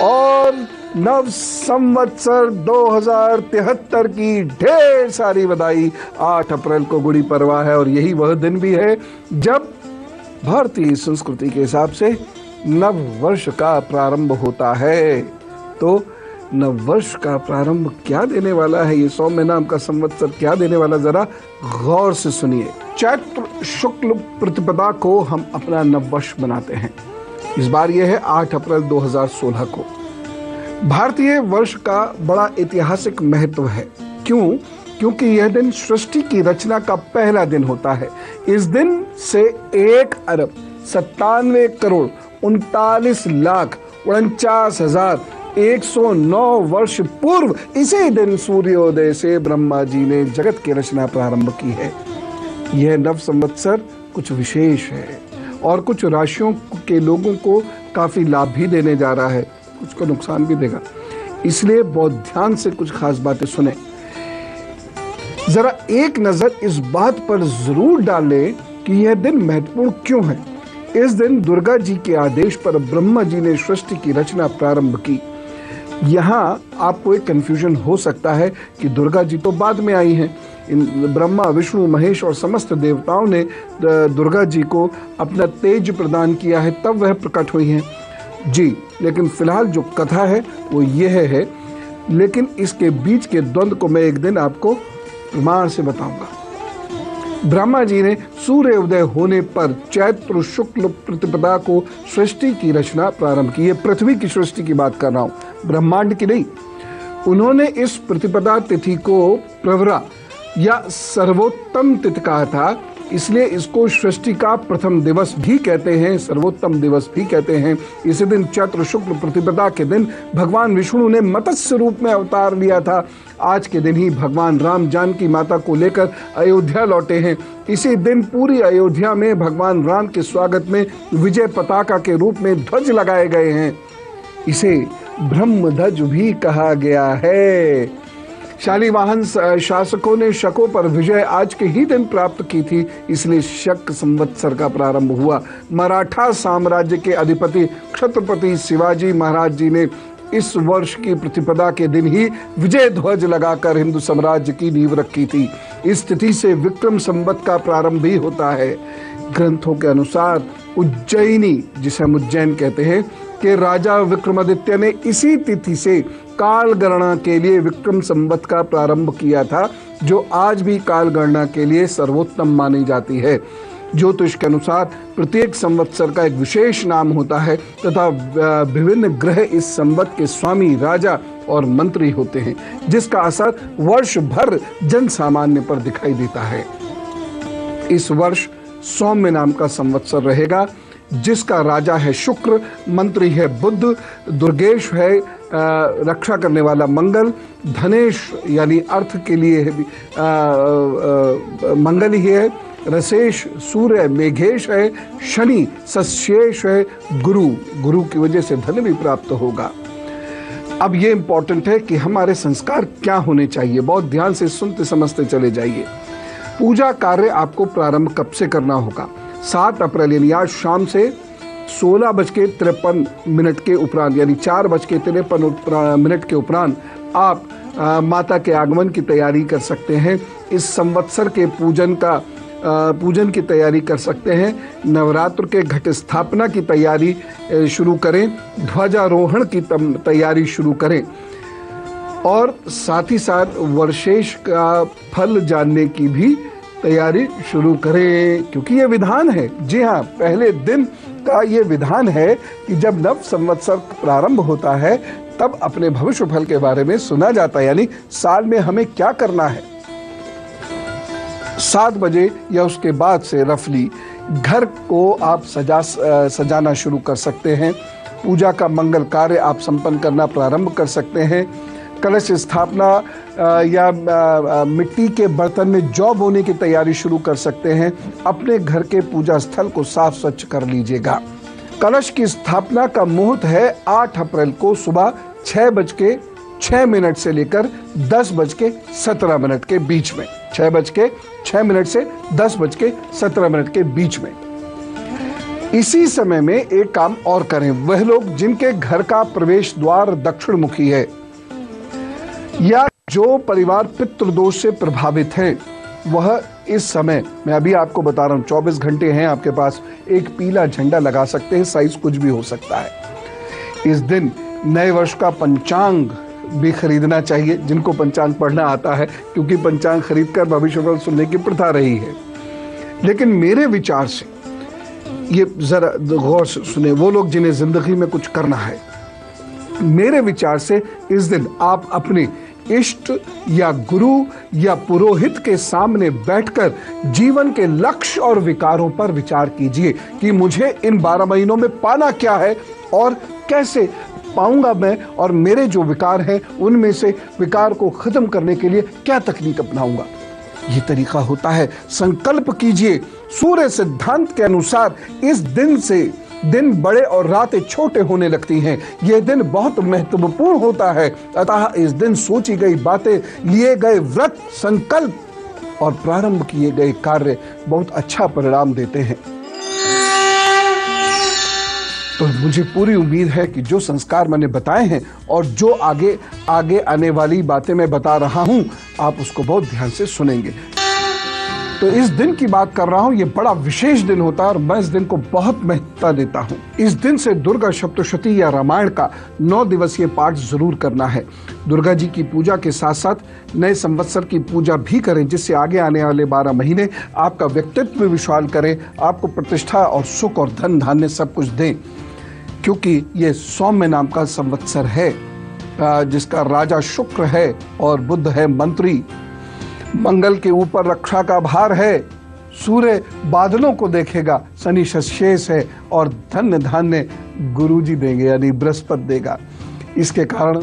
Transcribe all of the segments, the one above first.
और नव संवत्सर 2073 की ढेर सारी बधाई। 8 अप्रैल को गुड़ी पड़वा है और यही वह दिन भी है जब भारतीय संस्कृति के हिसाब से नव वर्ष का प्रारंभ होता है। तो नव वर्ष का प्रारंभ क्या देने वाला है, ये सौम्य नाम का संवत्सर क्या देने वाला, जरा गौर से सुनिए। चैत्र शुक्ल प्रतिपदा को हम अपना नव वर्ष मनाते हैं। इस बार यह है 8 अप्रैल 2016 को। भारतीय वर्ष का बड़ा ऐतिहासिक महत्व है। क्यों? क्योंकि यह दिन सृष्टि की रचना का पहला दिन होता है। इस दिन से 1,97,39,49,109 वर्ष पूर्व इसी दिन सूर्योदय से ब्रह्मा जी ने जगत की रचना प्रारंभ की है। यह नव संवत्सर कुछ विशेष है और कुछ राशियों के लोगों को काफी लाभ भी देने जा रहा है, कुछ को नुकसान भी देगा। इसलिए बहुत ध्यान से कुछ खास बातें सुने। जरा एक नजर इस बात पर जरूर डालें कि यह दिन महत्वपूर्ण क्यों है। इस दिन दुर्गा जी के आदेश पर ब्रह्मा जी ने सृष्टि की रचना प्रारंभ की। यहाँ आपको एक कंफ्यूजन हो सकता है कि दुर्गा जी तो बाद में आई हैं। ब्रह्मा, विष्णु, महेश और समस्त देवताओं ने दुर्गा जी को अपना तेज प्रदान किया है, तब वह प्रकट हुई हैं जी। लेकिन फिलहाल जो कथा है वो यह है, लेकिन इसके बीच के द्वंद्व को मैं एक दिन आपको प्रमाण से बताऊंगा। ब्रह्मा जी ने सूर्य उदय होने पर चैत्र शुक्ल प्रतिपदा को सृष्टि की रचना प्रारंभ की। ये पृथ्वी की सृष्टि की बात कर रहा हूं, ब्रह्मांड की नहीं। उन्होंने इस प्रतिपदा तिथि को प्रवरा या सर्वोत्तम तिथि कहा था, इसलिए इसको सृष्टि का प्रथम दिवस भी कहते हैं, सर्वोत्तम दिवस भी कहते हैं। इसी दिन चैत्र शुक्ल प्रतिपदा के दिन भगवान विष्णु ने मत्स्य रूप में अवतार लिया था। आज के दिन ही भगवान राम जानकी माता को लेकर अयोध्या लौटे हैं। इसी दिन पूरी अयोध्या में भगवान राम के स्वागत में विजय पताका के रूप में ध्वज लगाए गए हैं। इसे ब्रह्मध्वज भी कहा गया है। शालिवाहन शासकों ने शकों पर विजय आज के ही दिन प्राप्त की थी, इसलिए शक संवत्सर का प्रारंभ हुआ। मराठा साम्राज्य के अधिपति छत्रपति शिवाजी महाराज जी ने इस वर्ष की प्रतिपदा के दिन ही विजय ध्वज लगाकर हिंदू साम्राज्य की नींव रखी थी। इस तिथि से विक्रम संवत का प्रारंभ भी होता है। ग्रंथों के अनुसार उज्जैनी, जिसे हम उज्जैन कहते हैं, के राजा विक्रमादित्य ने इसी तिथि से काल गणना के लिए विक्रम संवत का प्रारंभ किया था, जो आज भी काल गणना के लिए सर्वोत्तम मानी जाती है। ज्योतिष के अनुसार प्रत्येक संवत्सर का एक विशेष नाम होता है तथा विभिन्न ग्रह इस संवत के स्वामी, राजा और मंत्री होते हैं, जिसका असर वर्ष भर जन सामान्य पर दिखाई देता है। इस वर्ष सौम्य नाम का संवत्सर रहेगा, जिसका राजा है शुक्र, मंत्री है बुध, दुर्गेश है रक्षा करने वाला मंगल, धनेश यानी अर्थ के लिए मंगल ही है, रसेश सूर्य, मेघेश है, शनि सस्येश है, गुरु की वजह से धन भी प्राप्त होगा। अब ये इंपॉर्टेंट है कि हमारे संस्कार क्या होने चाहिए, बहुत ध्यान से सुनते समझते चले जाइए। पूजा कार्य आपको प्रारंभ कब से करना होगा? 7 अप्रैल यानी आज शाम से 16:53 के उपरांत, यानी 4:53 के उपरांत आप माता के आगमन की तैयारी कर सकते हैं। इस संवत्सर के पूजन की तैयारी कर सकते हैं। नवरात्र के घट स्थापना की तैयारी शुरू करें, ध्वजारोहण की तैयारी शुरू करें और साथ ही साथ वर्षेश का फल जानने की भी तैयारी शुरू करें, क्योंकि ये विधान है। जी हाँ, पहले दिन का ये विधान है कि जब नव संवत्सर प्रारंभ होता है तब अपने भविष्य फल के बारे में सुना जाता है, यानी साल में हमें क्या करना है। 7 बजे या उसके बाद से रफली घर को आप सजाना शुरू कर सकते हैं। पूजा का मंगल कार्य आप संपन्न करना प्रारंभ कर सकते हैं। कलश स्थापना या मिट्टी के बर्तन में जौ बोने की तैयारी शुरू कर सकते हैं। अपने घर के पूजा स्थल को साफ स्वच्छ कर लीजिएगा। कलश की स्थापना का मुहूर्त है 8 अप्रैल को सुबह 6:06 से लेकर 10:17 के बीच में। 6:06 से 10:17 के बीच में। इसी समय में एक काम और करें, वह लोग जिनके घर का प्रवेश द्वार दक्षिण मुखी है या जो परिवार पितृदोष से प्रभावित है, वह इस समय, मैं अभी आपको बता रहा हूं, 24 घंटे हैं आपके पास, एक पीला झंडा लगा सकते हैं, साइज कुछ भी हो सकता है। इस दिन नए वर्ष का पंचांग भी खरीदना चाहिए, जिनको पंचांग पढ़ना आता है, क्योंकि पंचांग खरीदकर भविष्यवाणी सुनने की प्रथा रही है। लेकिन मेरे विचार से, ये जरा गौर से सुने, वो लोग जिन्हें जिंदगी में कुछ करना है, मेरे विचार से इस दिन आप अपने इष्ट या गुरु या पुरोहित के सामने बैठकर जीवन के लक्ष्य और विकारों पर विचार कीजिए कि मुझे इन 12 महीनों में पाना क्या है और कैसे पाऊंगा मैं, और मेरे जो विकार हैं उनमें से विकार को खत्म करने के लिए क्या तकनीक अपनाऊंगा। ये तरीका होता है। संकल्प कीजिए। सूर्य सिद्धांत के अनुसार इस दिन से दिन बड़े और रातें छोटे होने लगती हैं। यह दिन बहुत महत्वपूर्ण होता है। अतः इस दिन सोची गई बातें, लिए गए व्रत, संकल्प और प्रारंभ किए गए कार्य बहुत अच्छा परिणाम देते हैं। तो मुझे पूरी उम्मीद है कि जो संस्कार मैंने बताए हैं और जो आगे आगे आने वाली बातें मैं बता रहा हूं, आप उसको बहुत ध्यान से सुनेंगे। तो इस दिन की बात कर रहा हूं, ये बड़ा विशेष दिन होता है और मैं इस दिन को बहुत महत्वता देता हूं। इस दिन से दुर्गा सप्तशती या रामायण का 9 दिवसीय पाठ जरूर करना है। दुर्गा जी की पूजा के साथ साथ नए संवत्सर की पूजा भी करें, जिससे आगे आने वाले 12 महीने आपका व्यक्तित्व भी विशाल करें, आपको प्रतिष्ठा और सुख और धन धान्य सब कुछ दें। क्योंकि ये सौम्य नाम का संवत्सर है, जिसका राजा शुक्र है और बुध है मंत्री। मंगल के ऊपर रक्षा का भार है। सूर्य बादलों को देखेगा, शनि शेष है और धन्य धान्य गुरुजी देंगे, यानी बृहस्पति देगा। इसके कारण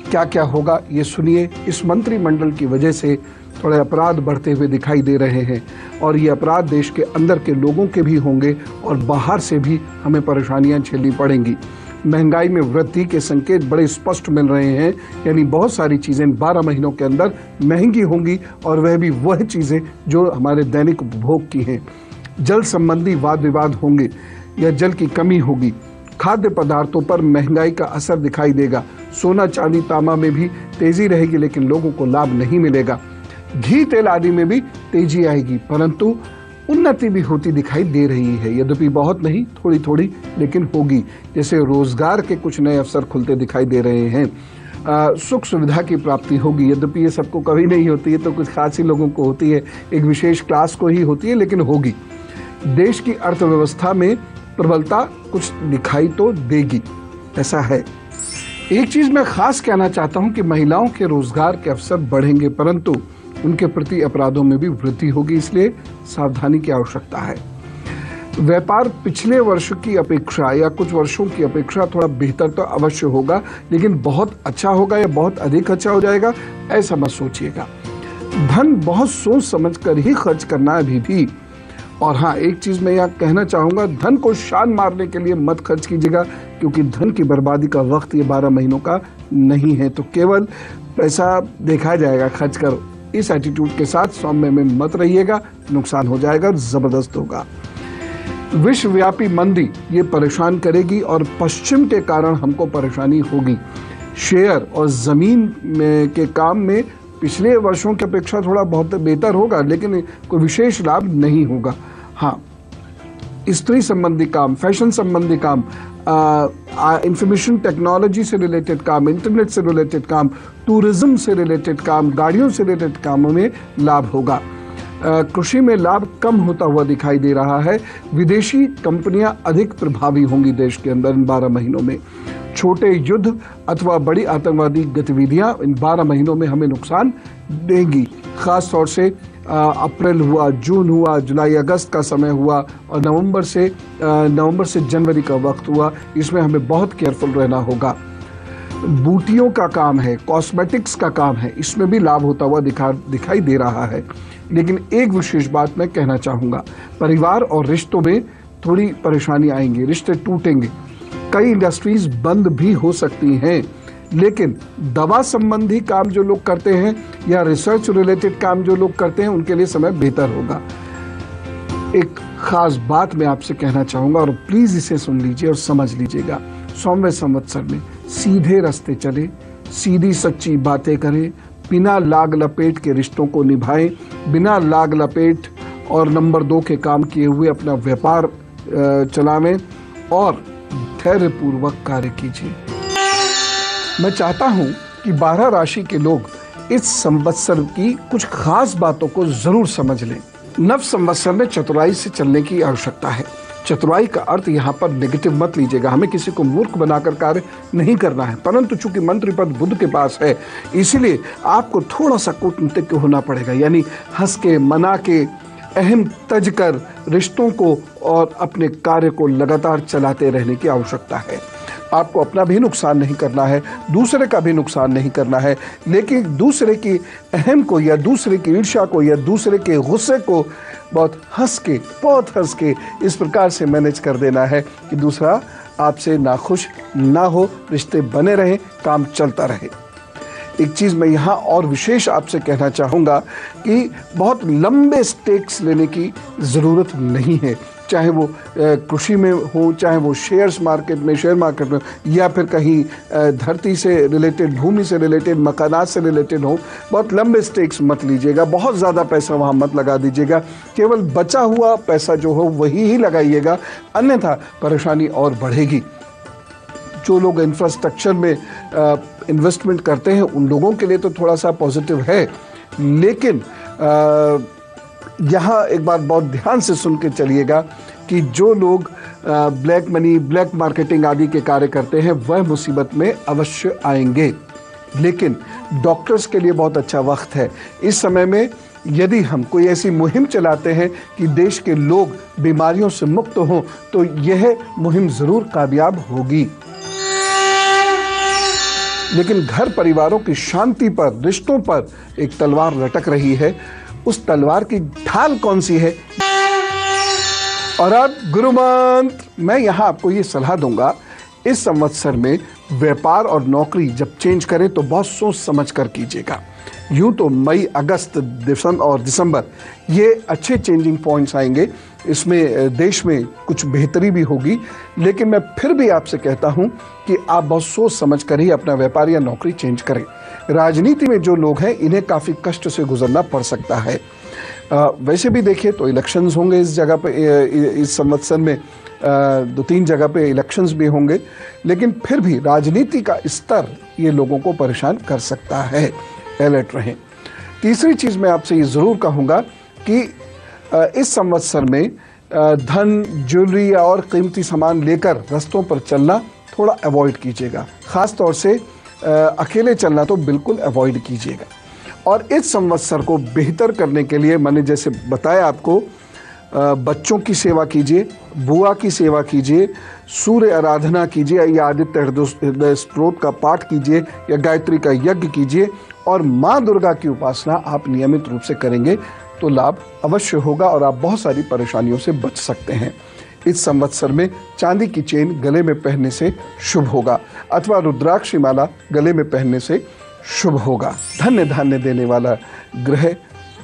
क्या क्या होगा ये सुनिए। इस मंत्रिमंडल की वजह से थोड़े अपराध बढ़ते हुए दिखाई दे रहे हैं और ये अपराध देश के अंदर के लोगों के भी होंगे और बाहर से भी हमें परेशानियां झेलनी पड़ेंगी। महंगाई में वृद्धि के संकेत बड़े स्पष्ट मिल रहे हैं, यानी बहुत सारी चीज़ें 12 महीनों के अंदर महंगी होंगी और वह भी वह चीज़ें जो हमारे दैनिक उपभोग की हैं। जल संबंधी वाद विवाद होंगे या जल की कमी होगी। खाद्य पदार्थों पर महंगाई का असर दिखाई देगा। सोना चांदी तांबा में भी तेजी रहेगी, लेकिन लोगों को लाभ नहीं मिलेगा। घी तेल आदि में भी तेजी आएगी, परंतु उन्नति भी होती दिखाई दे रही है, यद्यपि बहुत नहीं, थोड़ी थोड़ी लेकिन होगी। जैसे रोजगार के कुछ नए अवसर खुलते दिखाई दे रहे हैं। सुख सुविधा की प्राप्ति होगी, यद्यपि ये सबको कभी नहीं होती है, तो कुछ खास ही लोगों को होती है, एक विशेष क्लास को ही होती है, लेकिन होगी। देश की अर्थव्यवस्था में प्रबलता कुछ दिखाई तो देगी, ऐसा है। एक चीज मैं खास कहना चाहता हूं कि महिलाओं के रोजगार के अवसर बढ़ेंगे, परंतु उनके प्रति अपराधों में भी वृद्धि होगी, इसलिए सावधानी की आवश्यकता है। व्यापार पिछले वर्ष की अपेक्षा या कुछ वर्षों की अपेक्षा थोड़ा बेहतर तो अवश्य होगा, लेकिन बहुत अच्छा होगा या बहुत अधिक अच्छा हो जाएगा ऐसा मत सोचिएगा। धन बहुत सोच समझ कर ही खर्च करना है अभी भी। और हाँ, एक चीज मैं यहाँ कहना चाहूंगा, धन को शान मारने के लिए मत खर्च कीजिएगा, क्योंकि धन की बर्बादी का वक्त ये 12 महीनों का नहीं है। तो केवल पैसा देखा जाएगा, खर्च करो, इस एटीट्यूड के साथ सौम्य में मत रहिएगा, नुकसान हो जाएगा, जबरदस्त होगा। विश्वव्यापी मंदी ये परेशान करेगी और पश्चिम के कारण हमको परेशानी होगी। शेयर और जमीन के काम में पिछले वर्षों की अपेक्षा थोड़ा बहुत बेहतर होगा, लेकिन कोई विशेष लाभ नहीं होगा। हाँ, स्त्री संबंधी काम, फैशन संबंधी काम, इंफॉर्मेशन टेक्नोलॉजी से रिलेटेड काम, इंटरनेट से रिलेटेड काम, टूरिज्म से रिलेटेड काम, गाड़ियों से रिलेटेड कामों में लाभ होगा। कृषि में लाभ कम होता हुआ दिखाई दे रहा है। विदेशी कंपनियां अधिक प्रभावी होंगी देश के अंदर इन 12 महीनों में। छोटे युद्ध अथवा बड़ी आतंकवादी गतिविधियां इन 12 महीनों में हमें नुकसान देंगी। खास तौर से अप्रैल हुआ, जून हुआ, जुलाई अगस्त का समय हुआ और नवंबर से जनवरी का वक्त हुआ, इसमें हमें बहुत केयरफुल रहना होगा। बूटियों का काम है, कॉस्मेटिक्स का काम है, इसमें भी लाभ होता हुआ दिखाई दे रहा है। लेकिन एक विशेष बात मैं कहना चाहूँगा, परिवार और रिश्तों में थोड़ी परेशानी आएंगी, रिश्ते टूटेंगे, कई इंडस्ट्रीज बंद भी हो सकती हैं। लेकिन दवा संबंधी काम जो लोग करते हैं या रिसर्च रिलेटेड काम जो लोग करते हैं, उनके लिए समय बेहतर होगा। एक खास बात मैं आपसे कहना चाहूंगा और प्लीज इसे सुन लीजिए और समझ लीजिएगा। सौम्य संवत्सर में सीधे रास्ते चले, सीधी सच्ची बातें करें, बिना लाग लपेट के रिश्तों को निभाएं, बिना लाग लपेट और नंबर 2 के काम किए हुए अपना व्यापार चलावें और धैर्यपूर्वक कार्य कीजिए। मैं चाहता हूं कि 12 राशि के लोग इस संवत्सर की कुछ खास बातों को जरूर समझ लें। नव संवत्सर में चतुराई से चलने की आवश्यकता है। चतुराई का अर्थ यहाँ पर नेगेटिव मत लीजिएगा, हमें किसी को मूर्ख बनाकर कार्य नहीं करना है, परंतु चूंकि मंत्र पद बुध के पास है इसलिए आपको थोड़ा सा कूटनीतिज्ञ होना पड़ेगा, यानी हंस के मना के अहम तज कर रिश्तों को और अपने कार्य को लगातार चलाते रहने की आवश्यकता है। आपको अपना भी नुकसान नहीं करना है, दूसरे का भी नुकसान नहीं करना है, लेकिन दूसरे की अहम को या दूसरे की ईर्ष्या को या दूसरे के गुस्से को बहुत हंस के इस प्रकार से मैनेज कर देना है कि दूसरा आपसे नाखुश ना हो, रिश्ते बने रहें, काम चलता रहे। एक चीज़ मैं यहाँ और विशेष आपसे कहना चाहूँगा कि बहुत लंबे स्टेक्स लेने की ज़रूरत नहीं है, चाहे वो कृषि में हो, चाहे वो शेयर मार्केट में या फिर कहीं धरती से रिलेटेड, भूमि से रिलेटेड, मकानात से रिलेटेड हो। बहुत लंबे स्टेक्स मत लीजिएगा, बहुत ज़्यादा पैसा वहाँ मत लगा दीजिएगा, केवल बचा हुआ पैसा जो हो वही ही लगाइएगा, अन्यथा परेशानी और बढ़ेगी। जो लोग इंफ्रास्ट्रक्चर में इन्वेस्टमेंट करते हैं उन लोगों के लिए तो थोड़ा सा पॉजिटिव है, लेकिन यहाँ एक बात बहुत ध्यान से सुन के चलिएगा कि जो लोग ब्लैक मनी, ब्लैक मार्केटिंग आदि के कार्य करते हैं वह मुसीबत में अवश्य आएंगे। लेकिन डॉक्टर्स के लिए बहुत अच्छा वक्त है। इस समय में यदि हम कोई ऐसी मुहिम चलाते हैं कि देश के लोग बीमारियों से मुक्त हों तो यह मुहिम ज़रूर कामयाब होगी। लेकिन घर परिवारों की शांति पर, रिश्तों पर एक तलवार लटक रही है। उस तलवार की ढाल कौन सी है? और अब गुरु मंत्र, मैं यहाँ आपको ये सलाह दूंगा, इस संवत्सर में व्यापार और नौकरी जब चेंज करें तो बहुत सोच समझ कर कीजिएगा। यूं तो मई, अगस्त और दिसंबर ये अच्छे चेंजिंग पॉइंट्स आएंगे, इसमें देश में कुछ बेहतरी भी होगी, लेकिन मैं फिर भी आपसे कहता हूं कि आप बहुत सोच समझ कर ही अपना व्यापार या नौकरी चेंज करें। राजनीति में जो लोग हैं इन्हें काफ़ी कष्ट से गुजरना पड़ सकता है। वैसे भी देखिए तो इलेक्शंस होंगे इस जगह पे, इस संवत्सर में 2-3 जगह पे इलेक्शंस भी होंगे, लेकिन फिर भी राजनीति का स्तर ये लोगों को परेशान कर सकता है। अलर्ट रहें। तीसरी चीज़ मैं आपसे ये ज़रूर कहूँगा कि इस संवत्सर में धन, ज्वेलरी और कीमती सामान लेकर रास्तों पर चलना थोड़ा अवॉइड कीजिएगा। ख़ास तौर से अकेले चलना तो बिल्कुल अवॉइड कीजिएगा। और इस संवत्सर को बेहतर करने के लिए मैंने जैसे बताया आपको, बच्चों की सेवा कीजिए, बुआ की सेवा कीजिए, सूर्य आराधना कीजिए या आदित्य हृदय स्तोत्र का पाठ कीजिए या गायत्री का यज्ञ कीजिए और माँ दुर्गा की उपासना आप नियमित रूप से करेंगे तो लाभ अवश्य होगा और आप बहुत सारी परेशानियों से बच सकते हैं। इस संवत्सर में चांदी की चेन गले में पहनने से शुभ होगा अथवा रुद्राक्ष माला गले में पहनने से शुभ होगा। धन्य धान्य देने वाला ग्रह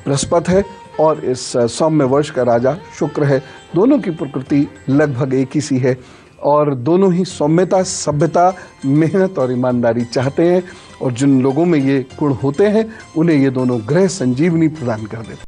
बृहस्पति है और इस सौम्य वर्ष का राजा शुक्र है। दोनों की प्रकृति लगभग एक ही सी है और दोनों ही सौम्यता, सभ्यता, मेहनत और ईमानदारी चाहते हैं और जिन लोगों में ये गुण होते हैं उन्हें ये दोनों ग्रह संजीवनी प्रदान कर देते हैं।